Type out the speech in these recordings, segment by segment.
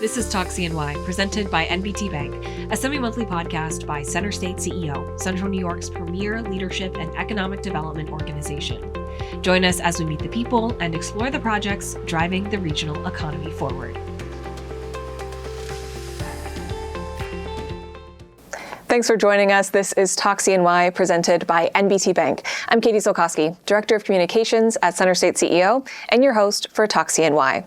This is Talk CNY, presented by NBT Bank, a semi-monthly podcast by CenterState CEO, Central New York's premier leadership and economic development organization. Join us as we meet the people and explore the projects driving the regional economy forward. Thanks for joining us. This is Talk CNY, presented by NBT Bank. I'm Katie Jankowski, Director of Communications at CenterState CEO, and your host for Talk CNY.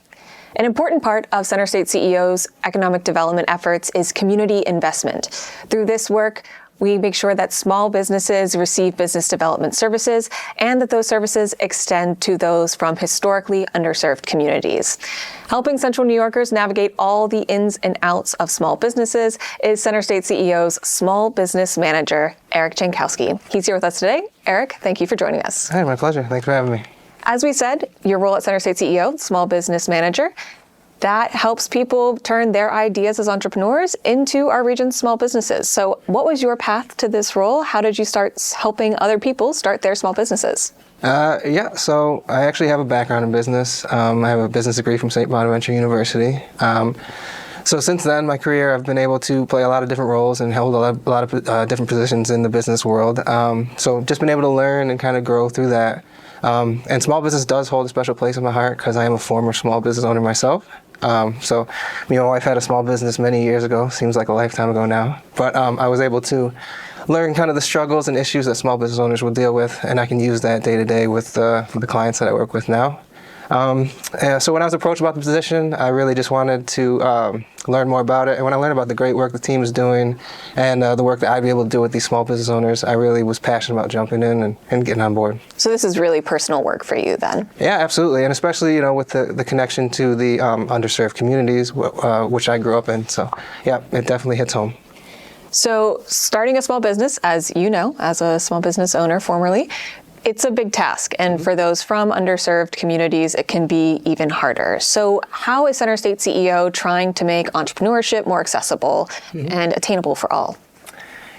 An important part of CenterState CEO's economic development efforts is community investment. Through this work, we make sure that small businesses receive business development services and that those services extend to those from historically underserved communities. Helping Central New Yorkers navigate all the ins and outs of small businesses is CenterState CEO's small business manager, Erik Jankowski. He's here with us today. Erik, thank you for joining us. Hi, my pleasure. Thanks for having me. As we said, your role at CenterState CEO, small business manager, that helps people turn their ideas as entrepreneurs into our region's small businesses. So what was your path to this role? How did you start helping other people start their small businesses? So I actually have a background in business. I have a business degree from St. Bonaventure University. So since then, my career, I've been able to play a lot of different roles and hold a lot of different positions in the business world. So just been able to learn and kind of grow through that. And small business does hold a special place in my heart because I am a former small business owner myself. So me and my wife had a small business many years ago, seems like a lifetime ago now. But I was able to learn kind of the struggles and issues that small business owners will deal with, and I can use that day to day with the clients that I work with now. So when I was approached about the position, I really just wanted to learn more about it. And when I learned about the great work the team is doing and the work that I'd be able to do with these small business owners, I really was passionate about jumping in and getting on board. So this is really personal work for you then? Yeah, absolutely. And especially, with the connection to the underserved communities, which I grew up in. So yeah, it definitely hits home. So starting a small business, as you know, as a small business owner formerly, it's a big task, and for those from underserved communities, it can be even harder. So how is CenterState CEO trying to make entrepreneurship more accessible and attainable for all?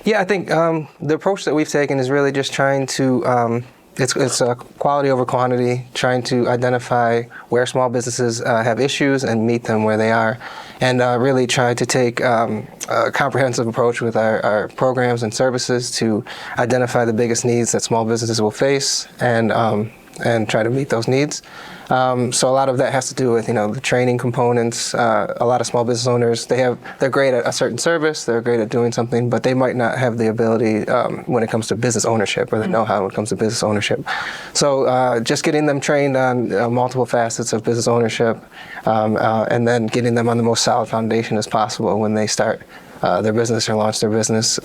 Yeah, I think the approach that we've taken is really just trying to, it's quality over quantity, trying to identify where small businesses have issues and meet them where they are, and really try to take a comprehensive approach with our programs and services to identify the biggest needs that small businesses will face and try to meet those needs. So a lot of that has to do with, the training components. A lot of small business owners, they're great at a certain service, they're great at doing something, but they might not have the ability when it comes to business ownership, or the know-how when it comes to business ownership. So just getting them trained on multiple facets of business ownership, and then getting them on the most solid foundation as possible when they start their business or launch their business,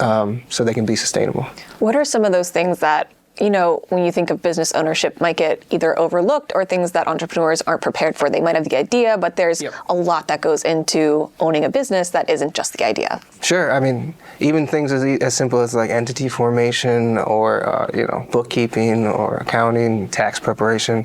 so they can be sustainable. What are some of those things that when you think of business ownership, might get either overlooked or things that entrepreneurs aren't prepared for? They might have the idea, but there's a lot that goes into owning a business that isn't just the idea. Sure. I mean, even things as simple as like entity formation or, bookkeeping or accounting, tax preparation,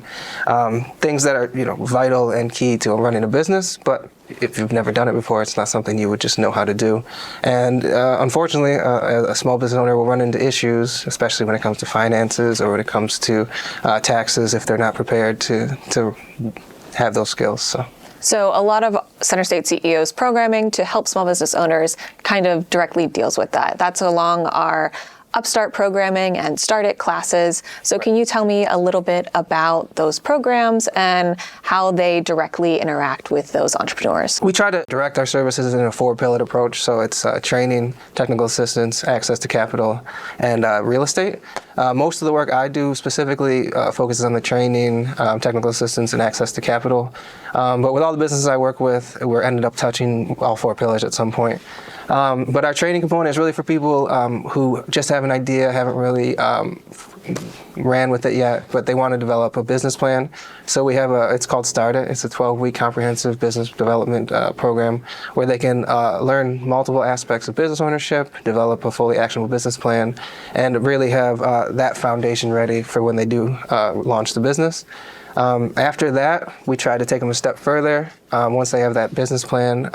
things that are, vital and key to running a business, but if you've never done it before, it's not something you would just know how to do. And unfortunately, a small business owner will run into issues, especially when it comes to finances or when it comes to taxes, if they're not prepared to have those skills. So a lot of CenterState CEO's programming to help small business owners kind of directly deals with that. That's along our Upstart programming and Start It classes. So can you tell me a little bit about those programs and how they directly interact with those entrepreneurs? We try to direct our services in a four-pillared approach. So it's training, technical assistance, access to capital, and real estate. Most of the work I do specifically focuses on the training, technical assistance, and access to capital. But with all the businesses I work with, we're ended up touching all four pillars at some point. But our training component is really for people who just have an idea, haven't really ran with it yet, but they want to develop a business plan. So we have it's called Start It. It's a 12-week comprehensive business development program where they can learn multiple aspects of business ownership, develop a fully actionable business plan, and really have that foundation ready for when they do launch the business. After that, we try to take them a step further. Once they have that business plan,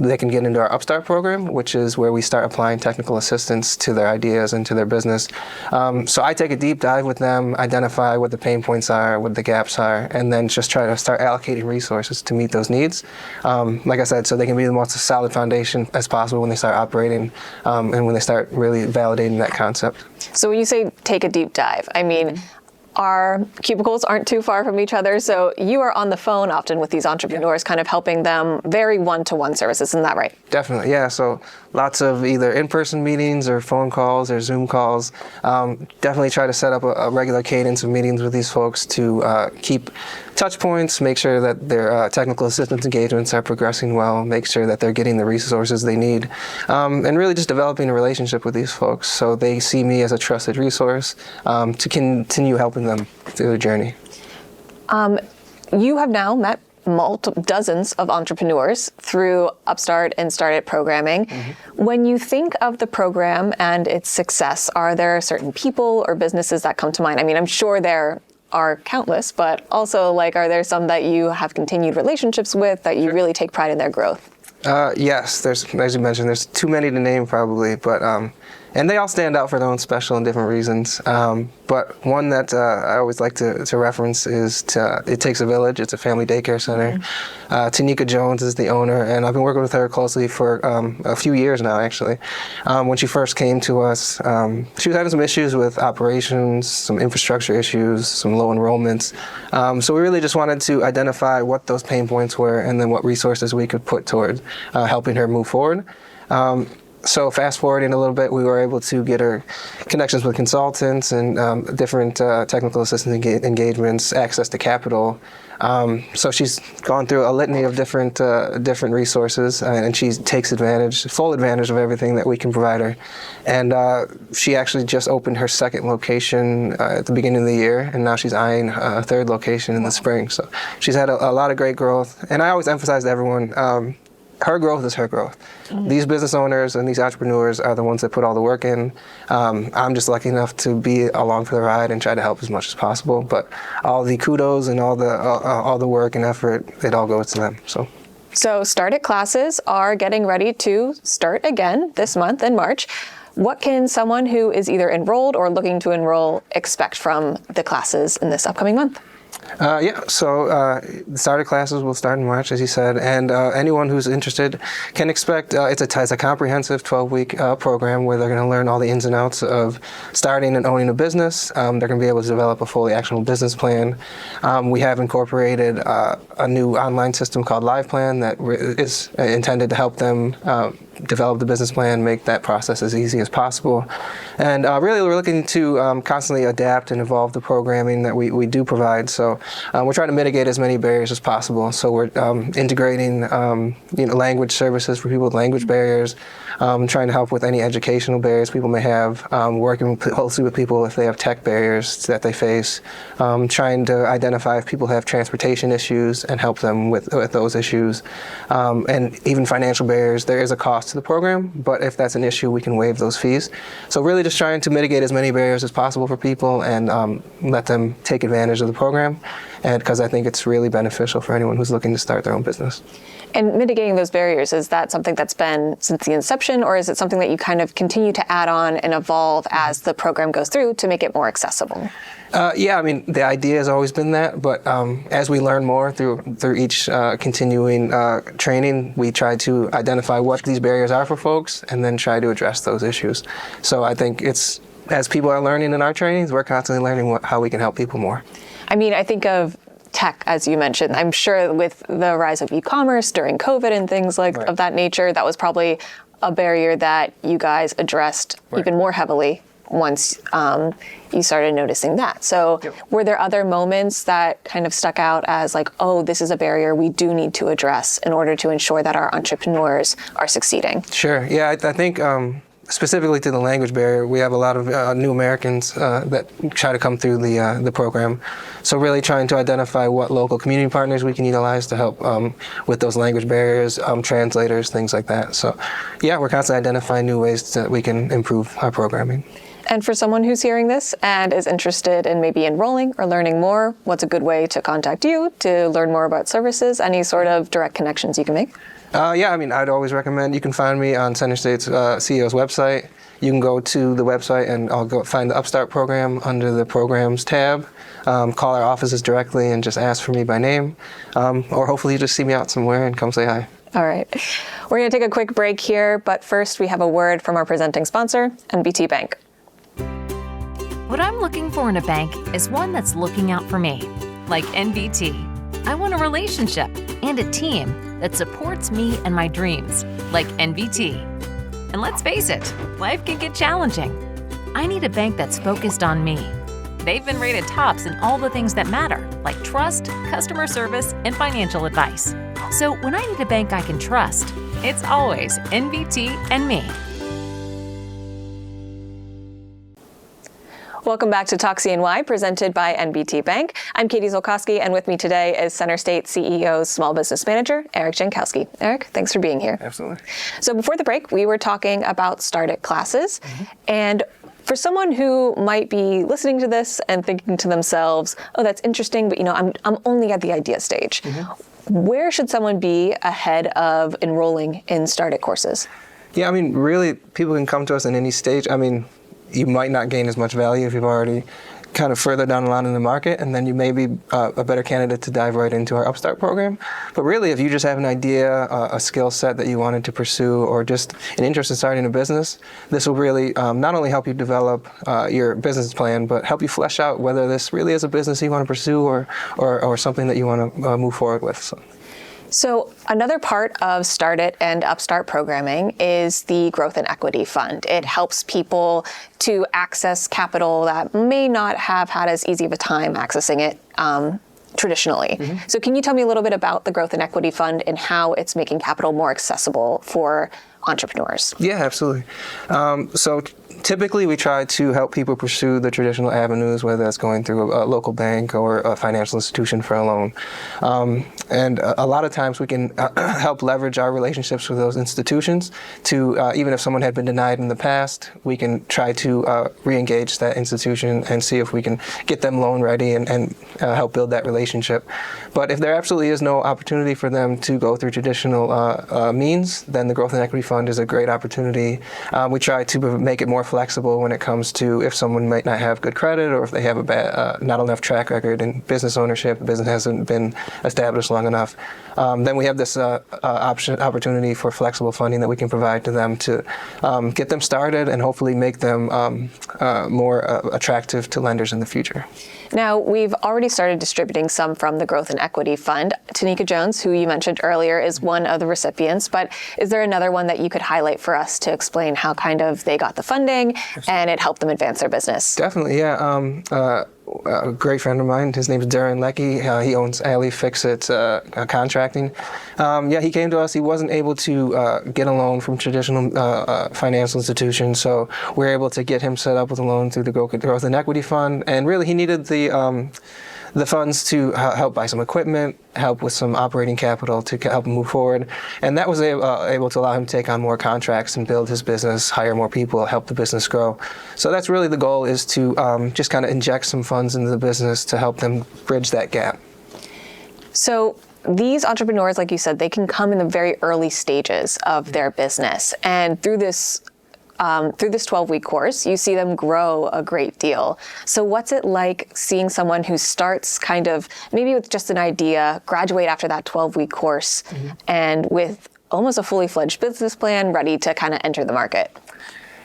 they can get into our Upstart program, which is where we start applying technical assistance to their ideas and to their business. So I take a deep dive with them, identify what the pain points are, what the gaps are, and then just try to start allocating resources to meet those needs. Like I said, so they can be the most solid foundation as possible when they start operating and when they start really validating that concept. So when you say take a deep dive, I mean, our cubicles aren't too far from each other, so you are on the phone often with these entrepreneurs, kind of helping them, very one-to-one services, isn't that right? Definitely, yeah. So lots of either in-person meetings or phone calls or Zoom calls. Definitely try to set up a regular cadence of meetings with these folks to keep touch points, make sure that their technical assistance engagements are progressing well, make sure that they're getting the resources they need, and really just developing a relationship with these folks so they see me as a trusted resource to continue helping them through their journey. You have now met dozens of entrepreneurs through Upstart and Startup programming. When you think of the program and its success, are there certain people or businesses that come to mind? I mean, I'm sure there are countless, but also, like, are there some that you have continued relationships with that you really take pride in their growth? Yes, there's, as you mentioned, there's too many to name probably, but and they all stand out for their own special and different reasons. But one that I always like to reference is It Takes a Village. It's a family daycare center. Tanika Jones is the owner, and I've been working with her closely for a few years now, actually. When she first came to us, she was having some issues with operations, some infrastructure issues, some low enrollments. So we really just wanted to identify what those pain points were and then what resources we could put toward helping her move forward. So fast forwarding a little bit, we were able to get her connections with consultants and different technical assistance engagements, access to capital. So she's gone through a litany of different resources, and she takes full advantage of everything that we can provide her. And she actually just opened her second location at the beginning of the year, and now she's eyeing a third location in the spring. So she's had a lot of great growth. And I always emphasize to everyone, her growth is her growth. These business owners and these entrepreneurs are the ones that put all the work in. I'm just lucky enough to be along for the ride and try to help as much as possible. But all the kudos and all the work and effort, it all goes to them. So Startup classes are getting ready to start again this month in March. What can someone who is either enrolled or looking to enroll expect from the classes in this upcoming month? The starter classes will start in March, as you said, and anyone who's interested can expect it's a comprehensive 12-week program where they're going to learn all the ins and outs of starting and owning a business. They're going to be able to develop a fully actionable business plan. We have incorporated a new online system called LivePlan that is intended to help them develop the business plan, make that process as easy as possible. And really we're looking to constantly adapt and evolve the programming that we do provide. So we're trying to mitigate as many barriers as possible. So we're integrating language services for people with language barriers, trying to help with any educational barriers people may have, working closely with people if they have tech barriers that they face, trying to identify if people have transportation issues and help them with those issues, and even financial barriers. There is a cost to the program, but if that's an issue, we can waive those fees. So really just trying to mitigate as many barriers as possible for people and let them take advantage of the program, and because I think it's really beneficial for anyone who's looking to start their own business. And mitigating those barriers, is that something that's been since the inception, or is it something that you kind of continue to add on and evolve as the program goes through to make it more accessible? The idea has always been that, but as we learn more through each continuing training, we try to identify what these barriers are for folks and then try to address those issues. So I think as people are learning in our trainings, we're constantly learning how we can help people more. I think of tech, as you mentioned. I'm sure with the rise of e-commerce during COVID and things of that nature, that was probably a barrier that you guys addressed even more heavily once you started noticing that. So were there other moments that kind of stuck out as this is a barrier we do need to address in order to ensure that our entrepreneurs are succeeding? Sure. Yeah, I think specifically to the language barrier, we have a lot of new Americans that try to come through the program. So really trying to identify what local community partners we can utilize to help with those language barriers, translators, things like that. So yeah, we're constantly identifying new ways that we can improve our programming. And for someone who's hearing this and is interested in maybe enrolling or learning more, what's a good way to contact you to learn more about services? Any sort of direct connections you can make? I'd always recommend, you can find me on CenterState's CEO's website. You can go to the website and I'll go find the Upstart program under the programs tab. Call our offices directly and just ask for me by name. Or hopefully you just see me out somewhere and come say hi. All right. We're going to take a quick break here, but first we have a word from our presenting sponsor, NBT Bank. What I'm looking for in a bank is one that's looking out for me, like NBT. I want a relationship and a team that supports me and my dreams, like NBT. And let's face it, life can get challenging. I need a bank that's focused on me. They've been rated tops in all the things that matter, like trust, customer service, and financial advice. So when I need a bank I can trust, it's always NBT and me. Welcome back to Talk CNY, presented by NBT Bank. I'm Katie Jankowski, and with me today is CenterState CEO's Small Business Manager, Erik Jankowski. Erik, thanks for being here. Absolutely. So before the break, we were talking about Start It classes, and for someone who might be listening to this and thinking to themselves, oh, that's interesting, but I'm only at the idea stage. Where should someone be ahead of enrolling in Start It courses? Yeah, really, people can come to us in any stage. You might not gain as much value if you've already kind of further down the line in the market, and then you may be a better candidate to dive right into our Upstart program. But really, if you just have an idea, a skill set that you wanted to pursue, or just an interest in starting a business, this will really not only help you develop your business plan, but help you flesh out whether this really is a business you want to pursue or something that you want to move forward with. So another part of Start It and Upstart programming is the Growth and Equity Fund. It helps people to access capital that may not have had as easy of a time accessing it traditionally. So can you tell me a little bit about the Growth and Equity Fund and how it's making capital more accessible for entrepreneurs? Yeah, absolutely. So typically we try to help people pursue the traditional avenues, whether that's going through a local bank or a financial institution for a loan. And a lot of times we can help leverage our relationships with those institutions to, even if someone had been denied in the past, we can try to re-engage that institution and see if we can get them loan ready and help build that relationship. But if there absolutely is no opportunity for them to go through traditional means, then the Growth and Equity Fund is a great opportunity. We try to make it more flexible when it comes to if someone might not have good credit or if they have a bad, not enough track record in business ownership, the business hasn't been established long enough. Then we have this opportunity for flexible funding that we can provide to them to get them started and hopefully make them more attractive to lenders in the future. Now, we've already started distributing some from the Growth and Equity Fund. Tanika Jones, who you mentioned earlier, is one of the recipients, but is there another one that you could highlight for us to explain how kind of they got the funding and it helped them advance their business? Definitely, yeah. A great friend of mine, his name is Darren Leckie. He owns Alley Fix-It Contracting. He came to us. He wasn't able to get a loan from traditional financial institutions, so we were able to get him set up with a loan through the Growth and Equity Fund. And really, he needed the funds to help buy some equipment, help with some operating capital to help him move forward. And that was able to allow him to take on more contracts and build his business, hire more people, help the business grow. So that's really the goal, is to just kind of inject some funds into the business to help them bridge that gap. So these entrepreneurs, like you said, they can come in the very early stages of their business. And through this 12-week course, you see them grow a great deal. So what's it like seeing someone who starts kind of maybe with just an idea, graduate after that 12-week course, and with almost a fully fledged business plan ready to kind of enter the market?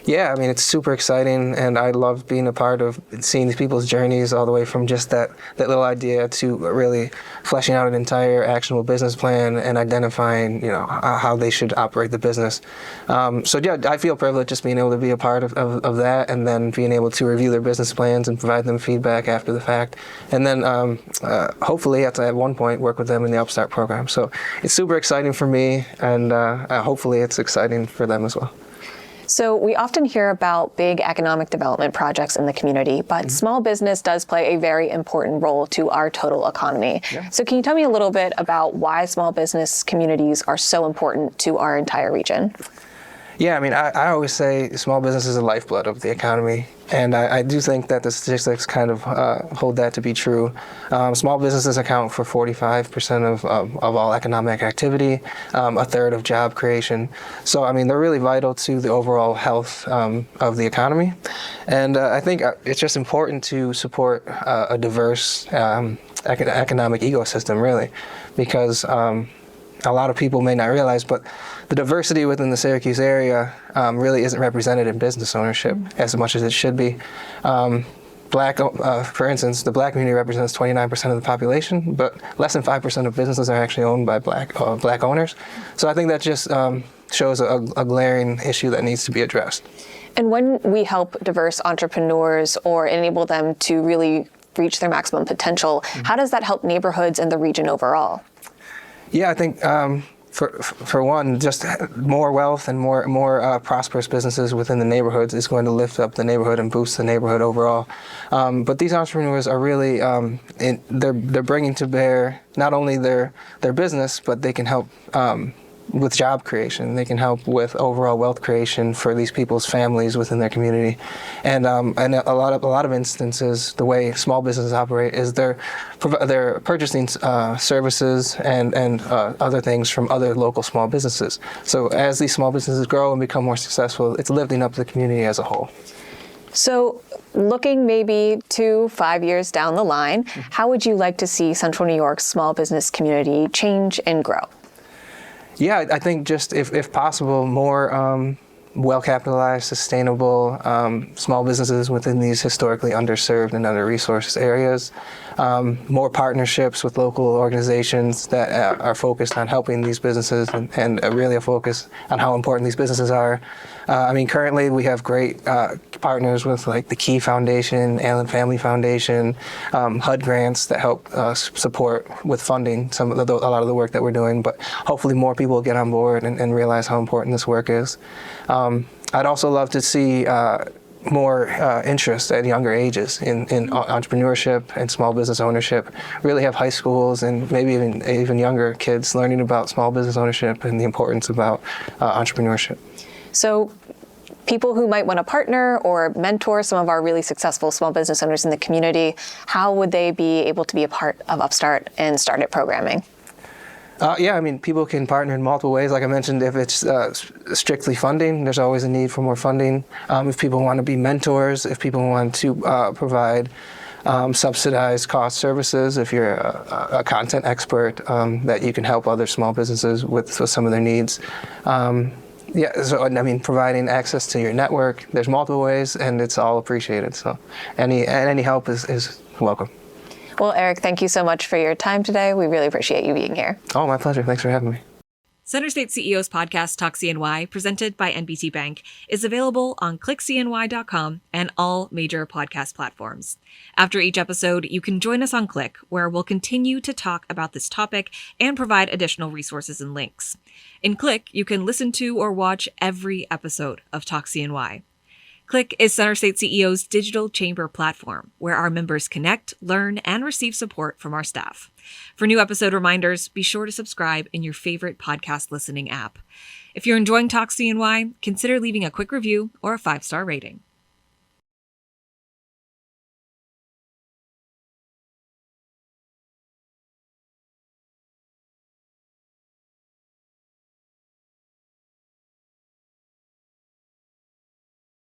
Yeah, it's super exciting, and I love being a part of seeing these people's journeys all the way from just that little idea to really fleshing out an entire actionable business plan and identifying, how they should operate the business. I feel privileged just being able to be a part of that, and then being able to review their business plans and provide them feedback after the fact, and then hopefully at one point work with them in the Upstart program. So it's super exciting for me, and hopefully it's exciting for them as well. So we often hear about big economic development projects in the community, but small business does play a very important role to our total economy. Yeah. So can you tell me a little bit about why small business communities are so important to our entire region? Yeah, I mean, I always say small business is the lifeblood of the economy, and I do think that the statistics kind of hold that to be true. Small businesses account for 45% of all economic activity, a third of job creation. So, I mean, they're really vital to the overall health of the economy, and I think it's just important to support a diverse economic ecosystem, really, because a lot of people may not realize, but the diversity within the Syracuse area really isn't represented in business ownership as much as it should be. For instance, the Black community represents 29% of the population, but less than 5% of businesses are actually owned by Black owners. So I think that just shows a glaring issue that needs to be addressed. And when we help diverse entrepreneurs or enable them to really reach their maximum potential, how does that help neighborhoods and the region overall? Yeah, I think for one, just more wealth and more prosperous businesses within the neighborhoods is going to lift up the neighborhood and boost the neighborhood overall. But these entrepreneurs are really they're bringing to bear not only their business, but they can help with job creation. They can help with overall wealth creation for these people's families within their community. And a lot of instances, the way small businesses operate is they're purchasing services and other things from other local small businesses. So as these small businesses grow and become more successful, it's lifting up the community as a whole. So looking maybe 2-5 years down the line, how would you like to see Central New York's small business community change and grow? Yeah, I think just if possible, more well-capitalized, sustainable small businesses within these historically underserved and under-resourced areas. More partnerships with local organizations that are focused on helping these businesses and really a focus on how important these businesses are. I mean, currently we have great partners with like the Key Foundation, Allen Family Foundation, HUD grants that help support with funding a lot of the work that we're doing, but hopefully more people will get on board and realize how important this work is. I'd also love to see more interest at younger ages in entrepreneurship and small business ownership. Really have high schools and maybe even younger kids learning about small business ownership and the importance about entrepreneurship. So people who might want to partner or mentor some of our really successful small business owners in the community, how would they be able to be a part of Upstart and Startup programming? Yeah, I mean, people can partner in multiple ways. Like I mentioned, if it's strictly funding, there's always a need for more funding. If people want to be mentors, if people want to provide subsidized cost services, if you're a content expert, that you can help other small businesses with some of their needs. Yeah, so I mean, providing access to your network, there's multiple ways, and it's all appreciated. So any help is welcome. Well, Erik, thank you so much for your time today. We really appreciate you being here. Oh, my pleasure. Thanks for having me. CenterState CEO's podcast, Talk CNY, presented by NBT Bank, is available on clickcny.com and all major podcast platforms. After each episode, you can join us on Click, where we'll continue to talk about this topic and provide additional resources and links. In Click, you can listen to or watch every episode of Talk CNY. Click is CenterState CEO's digital chamber platform, where our members connect, learn, and receive support from our staff. For new episode reminders, be sure to subscribe in your favorite podcast listening app. If you're enjoying Talk CNY, consider leaving a quick review or a 5-star rating.